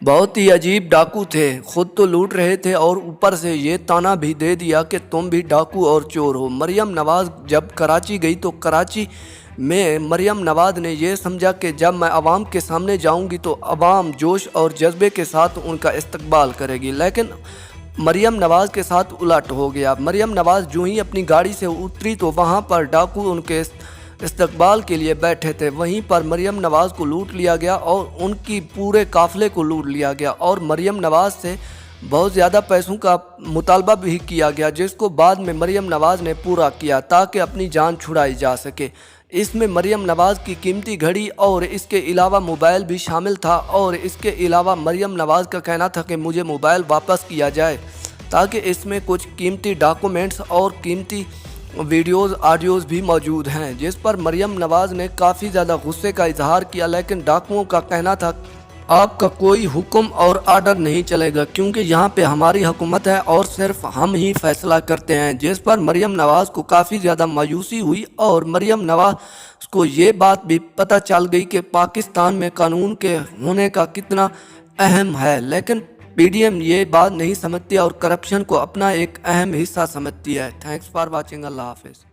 बहुत ही अजीब डाकू थे। खुद तो लूट रहे थे और ऊपर से ये ताना भी दे दिया कि तुम भी डाकू और चोर हो। मरियम नवाज़ जब कराची गई तो कराची में मरियम नवाज़ ने ये समझा कि जब मैं आवाम के सामने जाऊंगी तो आवाम जोश और जज्बे के साथ उनका इस्तकबाल करेगी, लेकिन मरियम नवाज़ के साथ उलट हो गया। मरियम नवाज़ जो ही अपनी गाड़ी से उतरी तो वहाँ पर डाकू उनके इस्तकबाल के लिए बैठे थे। वहीं पर मरियम नवाज़ को लूट लिया गया और उनकी पूरे काफ़िले को लूट लिया गया और मरियम नवाज़ से बहुत ज़्यादा पैसों का मुतालबा भी किया गया, जिसको बाद में मरियम नवाज़ ने पूरा किया ताकि अपनी जान छुड़ाई जा सके। इसमें मरियम नवाज़ की कीमती घड़ी और इसके अलावा मोबाइल भी शामिल था और इसके अलावा मरियम नवाज़ का कहना था कि मुझे मोबाइल वापस किया जाए ताकि इसमें कुछ कीमती डॉक्यूमेंट्स और कीमती वीडियोज़ ऑडियोज़ भी मौजूद हैं, जिस पर मरियम नवाज़ ने काफ़ी ज़्यादा गुस्से का इजहार किया। लेकिन डाकुओं का कहना था आपका कोई हुक्म और आर्डर नहीं चलेगा क्योंकि यहाँ पे हमारी हुकूमत है और सिर्फ हम ही फैसला करते हैं, जिस पर मरियम नवाज़ को काफ़ी ज़्यादा मायूसी हुई और मरियम नवाज़ को ये बात भी पता चल गई कि पाकिस्तान में कानून के होने का कितना अहम है। लेकिन पीडीएम ये बात नहीं समझती और करप्शन को अपना एक अहम हिस्सा समझती है। Thanks for watching. अल्लाह हाफिज़।